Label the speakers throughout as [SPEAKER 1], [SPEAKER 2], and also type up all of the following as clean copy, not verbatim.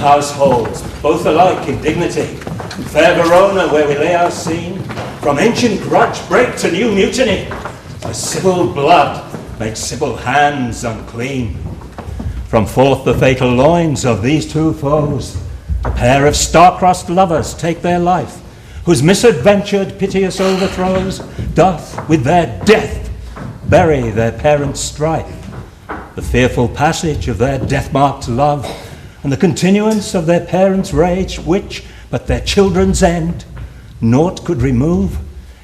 [SPEAKER 1] Households, both alike in dignity. Fair Verona, where we lay our scene, from ancient grudge break to new mutiny. A civil blood makes civil hands unclean. From forth the fatal loins of these two foes, a pair of star-crossed lovers take their life, whose misadventured piteous overthrows doth with their death bury their parents' strife. The fearful passage of their death-marked love, and the continuance of their parents' rage, which, but their children's end, naught could remove,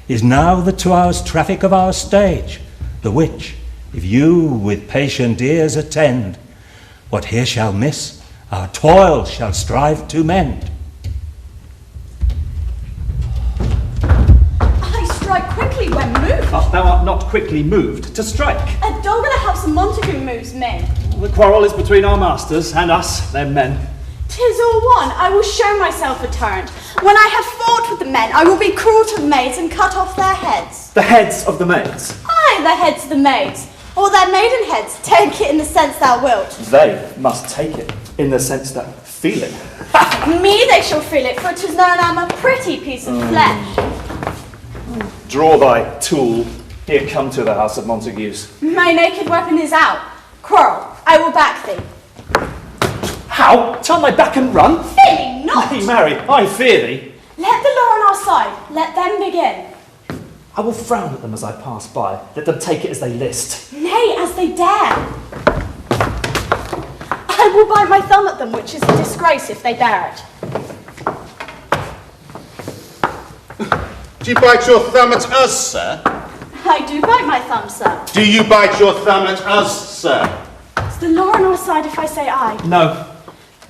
[SPEAKER 1] is now the 2 hours' traffic of our stage, the which, if you with patient ears attend, what here shall miss, our toil shall strive to mend.
[SPEAKER 2] I strike quickly when moved.
[SPEAKER 3] Thou art not quickly moved to strike.
[SPEAKER 2] A dog in a house of Montague moves me.
[SPEAKER 3] The quarrel is between our masters and us, their men.
[SPEAKER 2] 'Tis all one. I will show myself a tyrant. When I have fought with the men, I will be cruel to the maids and cut off their heads.
[SPEAKER 3] The heads of the maids?
[SPEAKER 2] Aye, the heads of the maids. Or their maiden heads. Take it in the sense thou wilt.
[SPEAKER 3] They must take it in the sense that feel it.
[SPEAKER 2] Me they shall feel it, for 'tis known I'm a pretty piece of flesh.
[SPEAKER 3] Draw thy tool. Here come to the house of Montagues.
[SPEAKER 2] My naked weapon is out. Quarrel, I will back thee.
[SPEAKER 3] How? Turn thy back and run?
[SPEAKER 2] Fear me not!
[SPEAKER 3] Nay, marry, I fear thee.
[SPEAKER 2] Let the law on our side. Let them begin.
[SPEAKER 3] I will frown at them as I pass by. Let them take it as they list.
[SPEAKER 2] Nay, as they dare. I will bite my thumb at them, which is a disgrace if they dare it.
[SPEAKER 4] Do you bite your thumb at us, sir?
[SPEAKER 2] I do bite my thumb, sir.
[SPEAKER 4] Do you bite your thumb at us, sir?
[SPEAKER 2] Is the law on our side if I say aye?
[SPEAKER 3] No.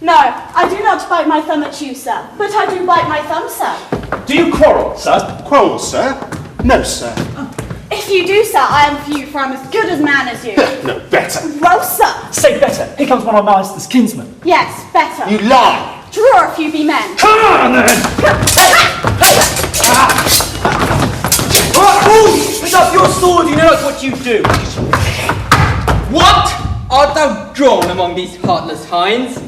[SPEAKER 2] No, I do not bite my thumb at you, sir. But I do bite my thumb, sir.
[SPEAKER 3] Do you quarrel, sir?
[SPEAKER 4] Quarrel, sir? No, sir.
[SPEAKER 2] If you do, sir, I am for you, for I'm as good a man as you.
[SPEAKER 4] No, better.
[SPEAKER 2] Well, sir.
[SPEAKER 3] Say better. Here comes one of my master's kinsmen.
[SPEAKER 2] Yes, better.
[SPEAKER 4] You lie.
[SPEAKER 2] Draw if you be men.
[SPEAKER 3] Come on, then!
[SPEAKER 5] Pick up your sword, you know not what you do. What? Art thou drawn among these heartless hinds?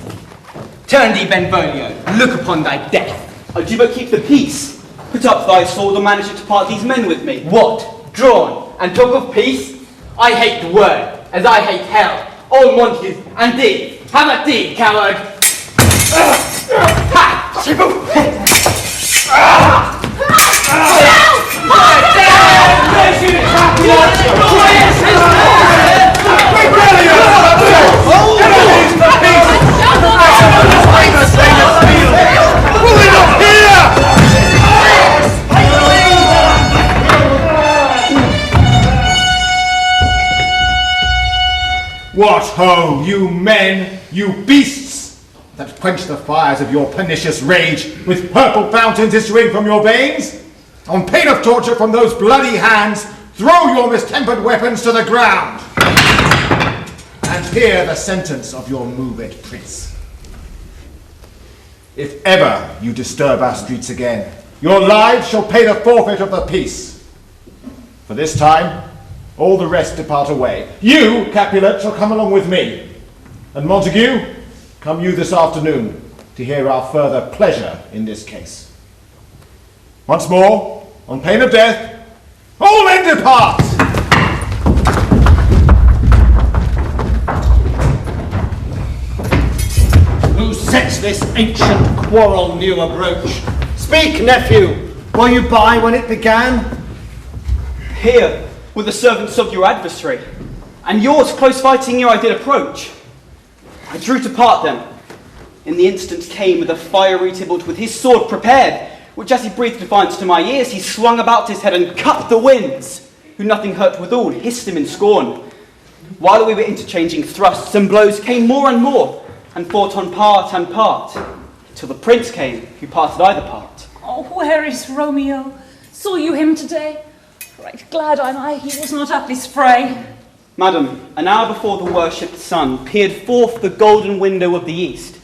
[SPEAKER 5] Turn thee, Benvolio, look upon thy death.
[SPEAKER 6] I do but keep the peace.
[SPEAKER 5] Put up thy sword and manage to part these men with me.
[SPEAKER 6] What? Drawn, and talk of peace? I hate the word, as I hate hell. All Montagues, and thee. Have at thee, coward! Ha!
[SPEAKER 7] What ho, you men, you beasts, that quench the fires of your pernicious rage with purple fountains issuing from your veins? On pain of torture from those bloody hands, throw your mistempered weapons to the ground, and hear the sentence of your moved prince. If ever you disturb our streets again, your lives shall pay the forfeit of the peace. For this time, all the rest depart away. You, Capulet, shall come along with me. And Montague, come you this afternoon to hear our further pleasure in this case. Once more, on pain of death, all men depart!
[SPEAKER 8] Who sets this ancient quarrel new abroach? Speak, nephew! Were you by when it began?
[SPEAKER 5] Here were the servants of your adversary, and yours close fighting ere I did approach. I drew to part them. In the instant came the fiery Tybalt with his sword prepared, which as he breathed defiance to my ears, he swung about his head and cut the winds, who nothing hurt withal, hissed him in scorn. While we were interchanging thrusts and blows, came more and more, and fought on part and part, till the prince came, who parted either part.
[SPEAKER 9] Oh, where is Romeo? Saw you him today? Right glad am I he was not up this fray.
[SPEAKER 5] Madam, an hour before the worshipped sun peered forth the golden window of the east,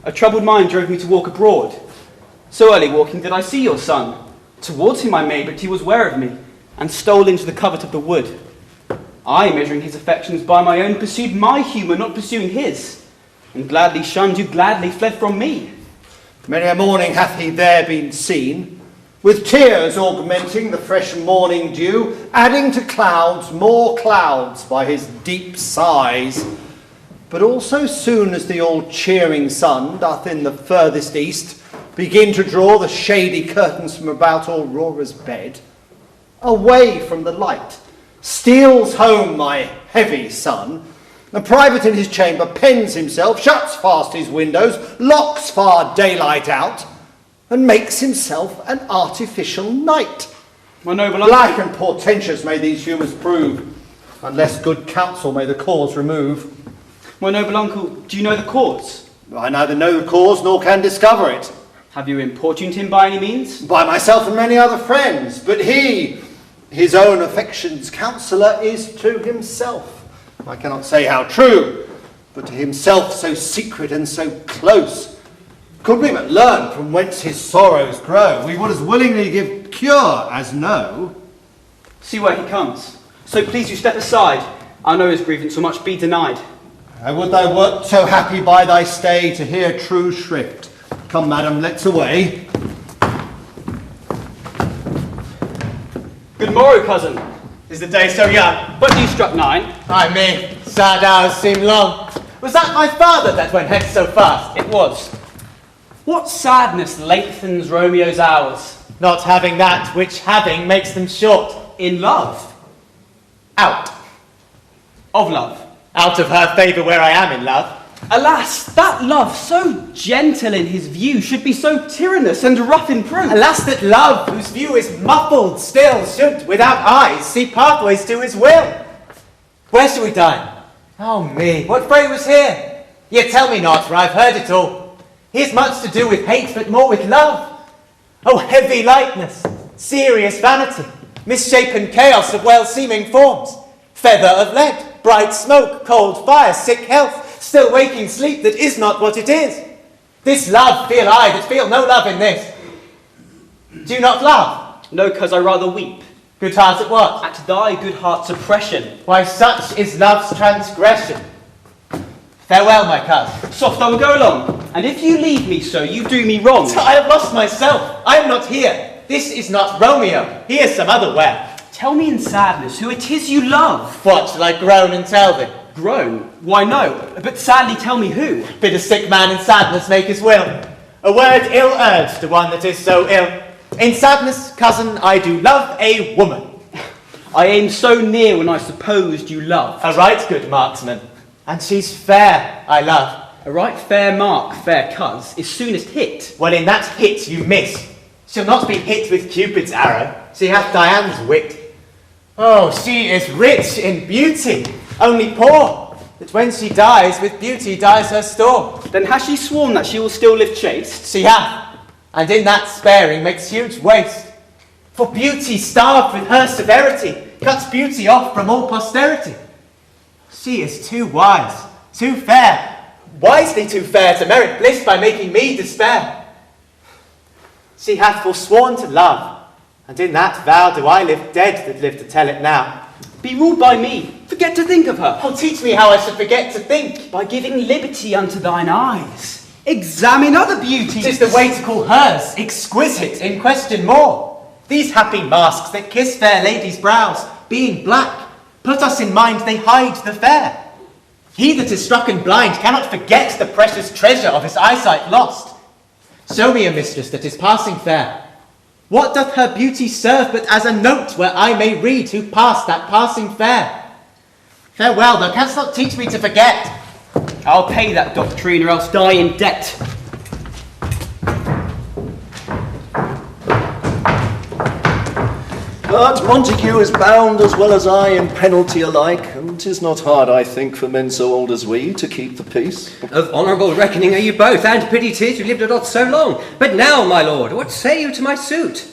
[SPEAKER 5] a troubled mind drove me to walk abroad. So early walking did I see your son. Towards him I made, but he was ware of me, and stole into the covert of the wood. I, measuring his affections by my own, pursued my humour, not pursuing his, and gladly shunned who gladly fled from me.
[SPEAKER 8] Many a morning hath he there been seen, with tears augmenting the fresh morning dew, adding to clouds more clouds by his deep sighs. But also soon as the all-cheering sun doth in the furthest east begin to draw the shady curtains from about Aurora's bed, away from the light steals home my heavy son, and private in his chamber pens himself, shuts fast his windows, locks far daylight out, and makes himself an artificial night.
[SPEAKER 5] My noble
[SPEAKER 8] Black
[SPEAKER 5] uncle,
[SPEAKER 8] and portentous may these humours prove, unless good counsel may the cause remove.
[SPEAKER 5] my noble uncle, do you know the cause?
[SPEAKER 8] I neither know the cause nor can discover it.
[SPEAKER 5] Have you importuned him by any means?
[SPEAKER 8] By myself and many other friends, but he, his own affection's counsellor, is to himself. I cannot say how true, but to himself so secret and so close. Could we but learn from whence his sorrows grow, we would as willingly give cure as know.
[SPEAKER 5] See where he comes. So please you step aside. I know his grievance will much be denied.
[SPEAKER 8] I would thy wert so happy by thy stay to hear true shrift. Come, madam, let's away.
[SPEAKER 5] Good morrow, cousin.
[SPEAKER 6] Is the day so young?
[SPEAKER 5] But you struck 9.
[SPEAKER 6] Ay me, sad hours seem long. Was that my father that went hence so fast?
[SPEAKER 5] It was. What sadness lengthens Romeo's hours?
[SPEAKER 6] Not having that which having makes them short.
[SPEAKER 5] In love.
[SPEAKER 6] Out.
[SPEAKER 5] Of love.
[SPEAKER 6] Out of her favour where I am in love.
[SPEAKER 5] Alas, that love, so gentle in his view, should be so tyrannous and rough in proof.
[SPEAKER 6] Alas, that love, whose view is muffled still, should, without eyes, see pathways to his will. Where shall we dine? Oh me, what fray was here? Yet tell me not, for I've heard it all. Here's much to do with hate, but more with love. Oh, heavy lightness, serious vanity, misshapen chaos of well-seeming forms, feather of lead, bright smoke, cold fire, sick health, still waking sleep that is not what it is. This love feel I, that feel no love in this. Do you not love?
[SPEAKER 5] No, cause I rather weep.
[SPEAKER 6] Good heart at what?
[SPEAKER 5] At thy good heart's oppression.
[SPEAKER 6] Why, such is love's transgression. Farewell, my cousin.
[SPEAKER 5] Soft, I will go along, and if you leave me so, you do me wrong.
[SPEAKER 6] I have lost myself. I am not here. This is not Romeo. He is some other where.
[SPEAKER 5] Tell me in sadness who it is you love.
[SPEAKER 6] What, shall I groan and tell thee?
[SPEAKER 5] Groan? Why no, but sadly tell me who.
[SPEAKER 6] Bid a sick man in sadness make his will. A word ill urged to one that is so ill. In sadness, cousin, I do love a woman.
[SPEAKER 5] I aim so near when I supposed you loved.
[SPEAKER 6] A right good marksman. And she's fair, I love.
[SPEAKER 5] A right fair mark, fair cuz, is soonest hit.
[SPEAKER 6] Well, in that hit you miss. She'll not be hit with Cupid's arrow. She hath Diana's wit. Oh, she is rich in beauty, only poor, that when she dies, with beauty dies her store.
[SPEAKER 5] Then has she sworn that she will still live chaste?
[SPEAKER 6] She hath, and in that sparing makes huge waste. For beauty starved with her severity, cuts beauty off from all posterity. She is too wise, too fair, wisely too fair to merit bliss by making me despair. She hath forsworn to love, and in that vow do I live dead that live to tell it now.
[SPEAKER 5] Be ruled by me, forget to think of her.
[SPEAKER 6] Oh, teach me how I should forget to think.
[SPEAKER 5] By giving liberty unto thine eyes. Examine other beauties.
[SPEAKER 6] 'Tis the way to call hers exquisite in question more. These happy masks that kiss fair ladies' brows, being black, put us in mind they hide the fair. He that is struck and blind cannot forget the precious treasure of his eyesight lost. Show me a mistress that is passing fair. What doth her beauty serve but as a note where I may read who passed that passing fair? Farewell, thou canst not teach me to forget.
[SPEAKER 5] I'll pay that doctrine or else die in debt.
[SPEAKER 3] But Montague is bound as well as I in penalty alike, and 'Tis not hard, I think, for men so old as we to keep the peace.
[SPEAKER 10] Of honourable reckoning are you both, and pity 'tis you lived not so long. But now, my lord, what say you to my suit?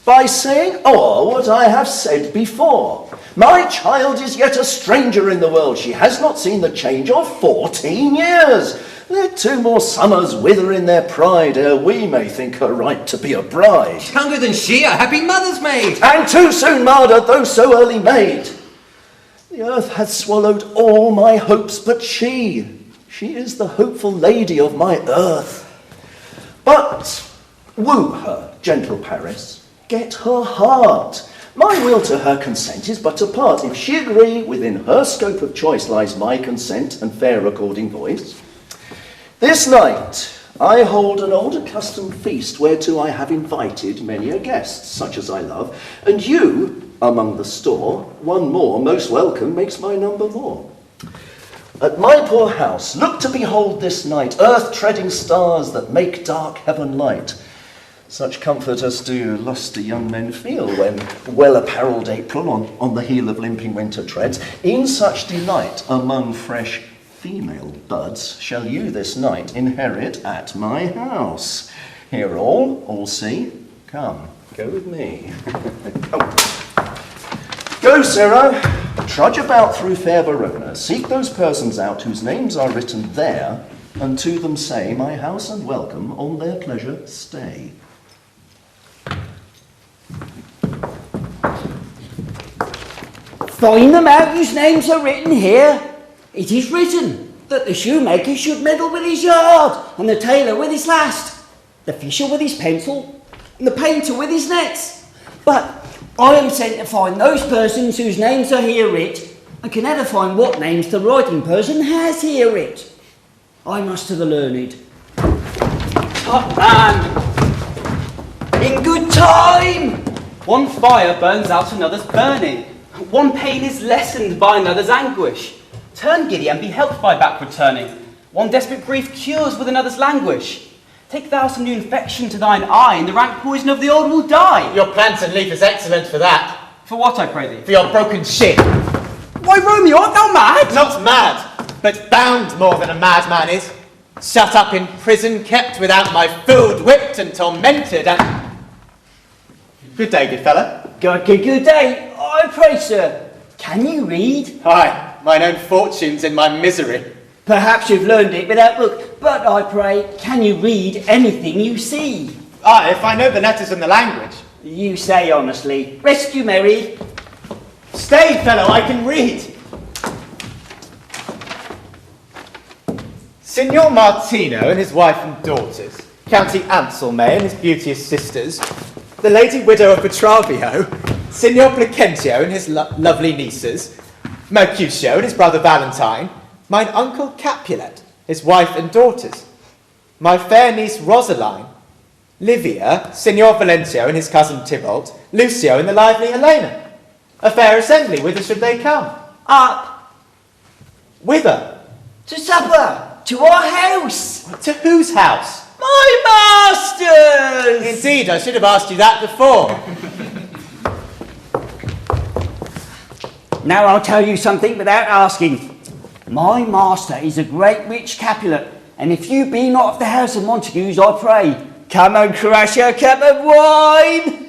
[SPEAKER 11] By saying o'er what I have said before. My child is yet a stranger in the world. She has not seen the change of 14 years. Let 2 more summers wither in their pride, ere we may think her right to be a bride.
[SPEAKER 10] Younger than she, a happy mother's maid.
[SPEAKER 11] And too soon martyred, though so early made. The earth hath swallowed all my hopes but she. She is the hopeful lady of my earth. But woo her, gentle Paris. Get her heart. My will to her consent is but a part. If she agree, within her scope of choice lies my consent and fair according voice. This night I hold an old accustomed feast, whereto I have invited many a guest, such as I love, and you, among the store, one more, most welcome, makes my number more. At my poor house, look to behold this night, earth-treading stars that make dark heaven light. Such comfort as do lusty young men feel when well-apparelled April on the heel of limping winter treads. In such delight among fresh female buds shall you this night inherit at my house. Hear all see. Come, go with me. Go, Sarah, trudge about through fair Verona, seek those persons out whose names are written there, and to them say, my house and welcome, on their pleasure stay.
[SPEAKER 12] Find them out whose names are written here. It is written that the shoemaker should meddle with his yard, and the tailor with his last, the fisher with his pencil, and the painter with his nets. But I am sent to find those persons whose names are here writ, and can never find what names the writing person has here writ. I must to the learned.
[SPEAKER 5] Top man! In good time! One fire burns out another's burning. One pain is lessened by another's anguish. Turn giddy and be helped by backward turning. One desperate grief cures with another's languish. Take thou some new infection to thine eye, and the rank poison of the old will die.
[SPEAKER 6] Your plant and leaf is excellent for that.
[SPEAKER 5] For what, I pray thee?
[SPEAKER 6] For your broken shin.
[SPEAKER 5] Why, Romeo, art thou mad?
[SPEAKER 6] Not mad, but bound more than a madman is. Shut up in prison, kept without my food, whipped and tormented, and... Good day, good fellow.
[SPEAKER 12] Good day. I pray, sir, can you read?
[SPEAKER 6] Aye, mine own fortunes in my misery.
[SPEAKER 12] Perhaps you've learned it without book, but I pray, can you read anything you see?
[SPEAKER 6] Aye, if I know the letters and the language.
[SPEAKER 12] You say honestly. Rest you merry.
[SPEAKER 6] Stay, fellow, I can read. Signor Martino and his wife and daughters, County Anselme and his beauteous sisters, the lady widow of Petravio, Signor Placentio and his lovely nieces, Mercutio and his brother Valentine, mine uncle Capulet, his wife and daughters, my fair niece Rosaline, Livia, Signor Valencio and his cousin Tybalt, Lucio and the lively Helena. A fair assembly, whither should they come?
[SPEAKER 12] Up.
[SPEAKER 6] Whither?
[SPEAKER 12] To supper. To our house.
[SPEAKER 6] To whose house?
[SPEAKER 12] My master's!
[SPEAKER 6] Indeed, I should have asked you that before.
[SPEAKER 12] Now I'll tell you something without asking. My master is a great rich Capulet, and if you be not of the house of Montagues, I pray, come and crush a cup of wine.